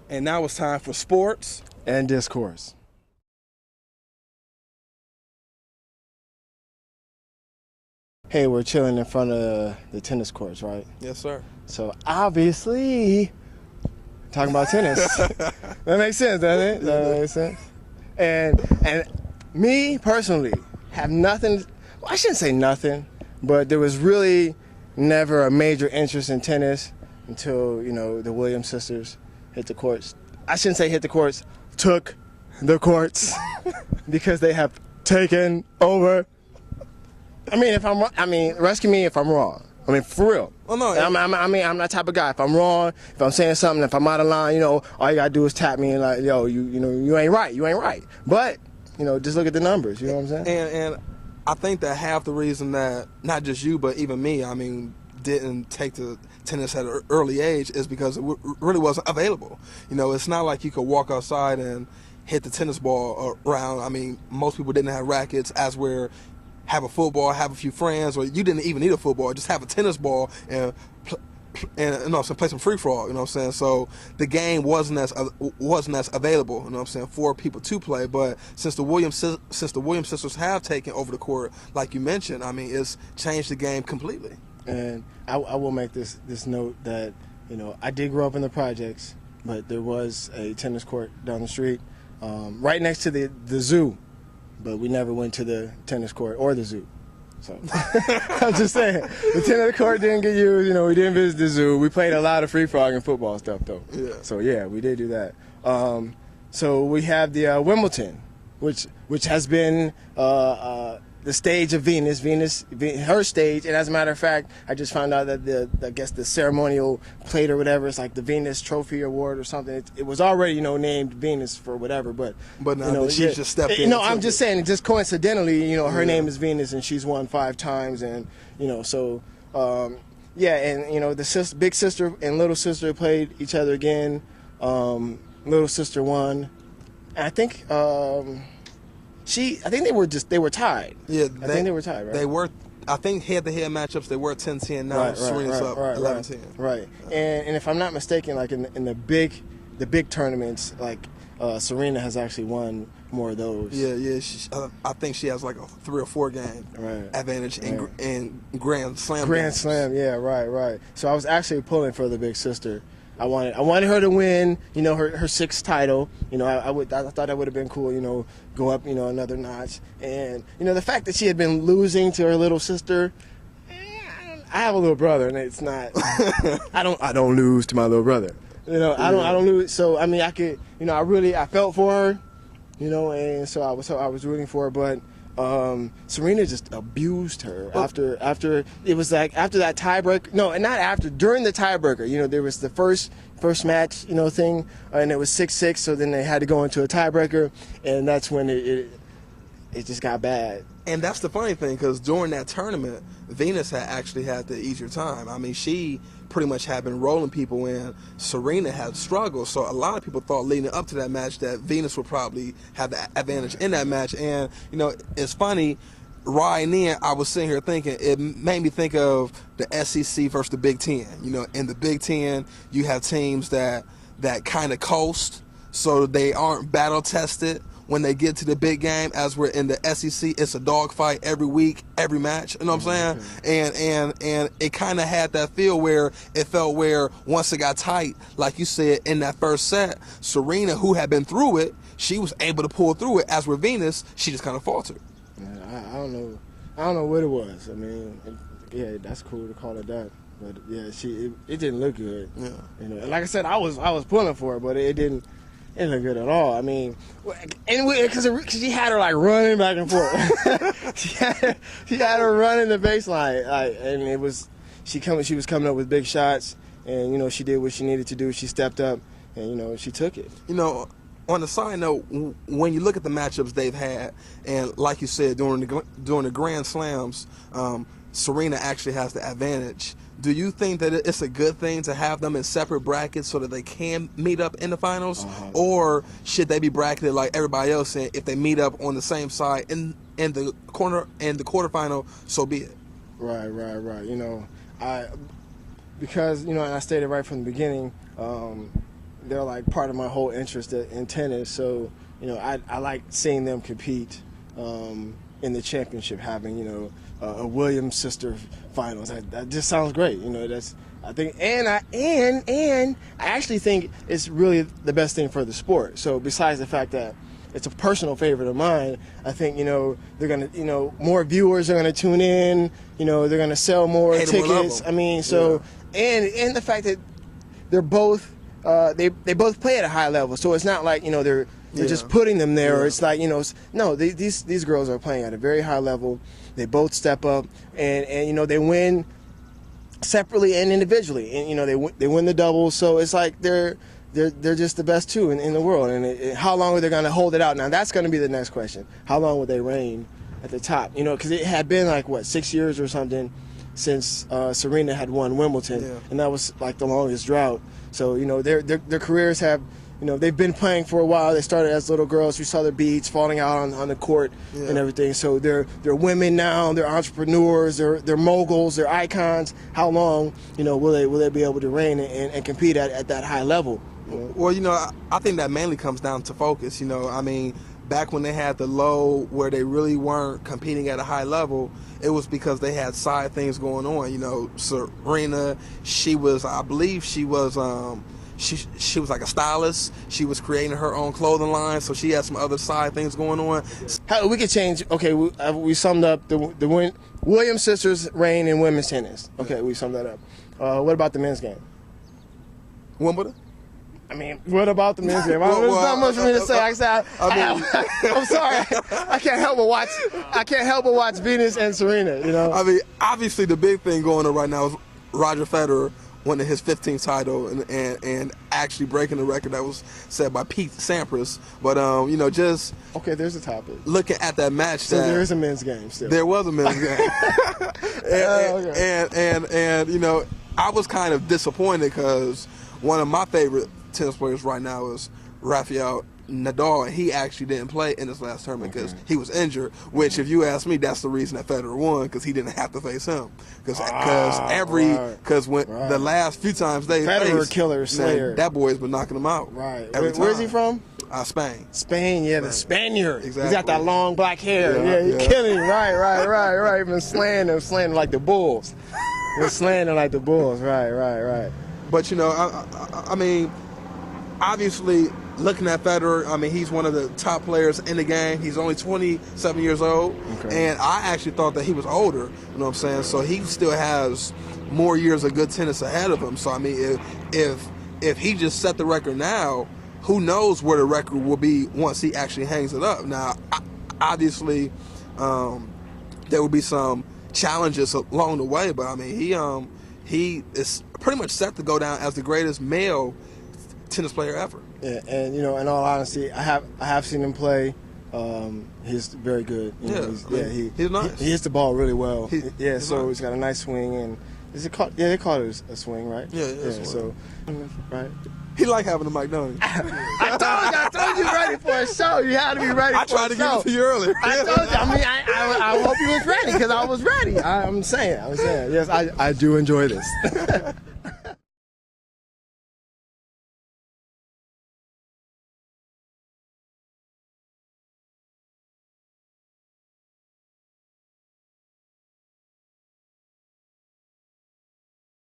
And now it's time for sports and discourse. Hey, we're chilling in front of the tennis courts, right? Yes, sir. So obviously, talking about tennis. That makes sense, doesn't it? That makes sense. And me personally have nothing. Well, I shouldn't say nothing, but there was really never a major interest in tennis until the Williams sisters hit the courts. I shouldn't say hit the courts, took the courts because they have taken over. I mean, rescue me if I'm wrong. I mean, for real. Well, no, I'm that type of guy. If I'm wrong, if I'm saying something, if I'm out of line, all you gotta do is tap me and like, yo, you ain't right. You ain't right. But just look at the numbers. You know what I'm saying? And I think that half the reason that not just you, but even me, I mean, didn't take to tennis at an early age is because it really wasn't available. It's not like you could walk outside and hit the tennis ball around. I mean, most people didn't have rackets, as where have a football, have a few friends, or you didn't even need a football, just have a tennis ball and play some free for all. You know what I'm saying? So the game wasn't as available. You know what I'm saying, for people to play. But since the Williams sisters have taken over the court, like you mentioned, I mean, it's changed the game completely. And I will make this note that I did grow up in the projects, but there was a tennis court down the street, right next to the zoo. But we never went to the tennis court or the zoo. So I'm just saying, the tennis court didn't get used. We didn't visit the zoo. We played a lot of free frog and football stuff, though. Yeah. So yeah, we did do that. So we have the Wimbledon, which has been the stage of Venus, her stage. And as a matter of fact, I just found out that the ceremonial plate or whatever, it's like the Venus Trophy Award or something. It was already named Venus for whatever, but now she's just stepped in. I'm just saying, just coincidentally, her name is Venus and she's won 5 times, and so yeah, and the big sister and little sister played each other again. Little sister won, and I think. I think they were tied. Yeah, I think they were tied, right? They were. I think head-to-head matchups, they were 10-10. Now Serena's up 11-10. Right. And if I'm not mistaken, like in the big tournaments, like Serena has actually won more of those. Yeah. I think she has like a 3 or 4 game advantage in Grand Slam. Grand Slam, yeah, right. So I was actually pulling for the big sister. I wanted her to win, her 6th title. I thought that would have been cool, go up, another notch. And the fact that she had been losing to her little sister. I have a little brother, and it's not. I don't lose to my little brother. I don't lose. So I mean, I could, I felt for her, and so I was rooting for her, but. Serena just abused her after it was like after that tiebreaker. No, and not after, during the tiebreaker. There was the first match, thing, and it was 6-6. So then they had to go into a tiebreaker, and that's when it just got bad. And that's the funny thing, because during that tournament, Venus had actually had the easier time. I mean, she pretty much had been rolling people in. Serena had struggled, so a lot of people thought leading up to that match that Venus would probably have the advantage in that match. And it's funny, riding in, I was sitting here thinking, it made me think of the SEC versus the Big Ten. In the Big Ten, you have teams that kind of coast, so they aren't battle tested when they get to the big game. As we're in the SEC, it's a dogfight every week, every match. You know what I'm saying? And it kind of had that feel where it felt where once it got tight, like you said, in that first set, Serena, who had been through it, she was able to pull through it. As with Venus, she just kind of faltered. Yeah, I don't know what it was. I mean, yeah, that's cool to call it that. But yeah, it didn't look good. Yeah. And like I said, I was pulling for her, but it didn't look good at all. I mean, because she had her like running back and forth. she had her running the baseline, and it was she was coming up with big shots, and she did what she needed to do. She stepped up, and she took it. On the side note, when you look at the matchups they've had, and like you said, during the Grand Slams, Serena actually has the advantage. Do you think that it's a good thing to have them in separate brackets so that they can meet up in the finals, or should they be bracketed like everybody else? And if they meet up on the same side in the quarterfinal, so be it. Right. Because and I stated right from the beginning, they're like part of my whole interest in tennis. So you know, I like seeing them compete in the championship, having, you know, a Williams sister finals. That just sounds great. You know, that's, I think, and I actually think it's really the best thing for the sport. So besides the fact that it's a personal favorite of mine, I think, you know, they're gonna, you know, more viewers are gonna tune in. You know, they're gonna sell more tickets. I mean, so and the fact that they're both they both play at a high level. So it's not like, you know, they're just putting them there. Or it's like, you know, no, these girls are playing at a very high level. They both step up, and you know, they win separately and individually, and you know, they win the doubles. So it's like they're just the best two in the world. And how long are they going to hold it out? Now that's going to be the next question. How long will they reign at the top? You know, because it had been like what, 6 years or something since Serena had won Wimbledon, and that was like the longest drought. So you know, their careers have, you know, they've been playing for a while. They started as little girls. We saw their beads falling out on the court and everything. So they're women now. They're entrepreneurs. They're moguls. They're icons. How long, you know, will they be able to reign and compete at that high level? You know? Well, you know, I think that mainly comes down to focus. You know, I mean, back when they had the low where they really weren't competing at a high level, it was because they had side things going on. You know, Serena, I believe she was she was like a stylist. She was creating her own clothing line, so she had some other side things going on. We could change. Okay, we summed up the Williams sisters' reign in women's tennis. Okay, we summed that up. What about the men's game? Wimbledon? I mean, what about the men's game? There's not much for me to say. I'm sorry. I can't help but watch Venus and Serena. You know. I mean, obviously the big thing going on right now is Roger Federer winning his 15th title and actually breaking the record that was set by Pete Sampras. But you know, just okay, there's a topic. Looking at that match, so there is a men's game still. There was a men's game, and you know, I was kind of disappointed because one of my favorite tennis players right now is Rafael Nadal, and he actually didn't play in this last tournament because he was injured, which, if you ask me, that's the reason that Federer won, because he didn't have to face him. Because the last few times they Federer faced, killer slayer, that boy's been knocking him out. Right. Where's he from? Spain. Spain, the Spaniard. Exactly. He's got that long black hair. He's killing. Right. Been slaying them like the bulls. Been slaying them like the bulls. Right. But you know, I mean, obviously, looking at Federer, I mean, he's one of the top players in the game. He's only 27 years old, and I actually thought that he was older. You know what I'm saying? So he still has more years of good tennis ahead of him. So I mean, if he just set the record now, who knows where the record will be once he actually hangs it up? Now, obviously, there will be some challenges along the way, but I mean, he is pretty much set to go down as the greatest male tennis player ever. Yeah, and you know, in all honesty, I have seen him play. He's very good. You know, he's nice. He hits the ball really well. So he's got a nice swing, and is it called? Yeah, they call it a swing, right? Yeah. So, right. He like having a mic, don't he? I told you ready for a show. You had to be ready for a show. I tried to give it to you earlier. I told you. I mean, I hope you was ready, because I was ready. I'm saying. Yes, I do enjoy this.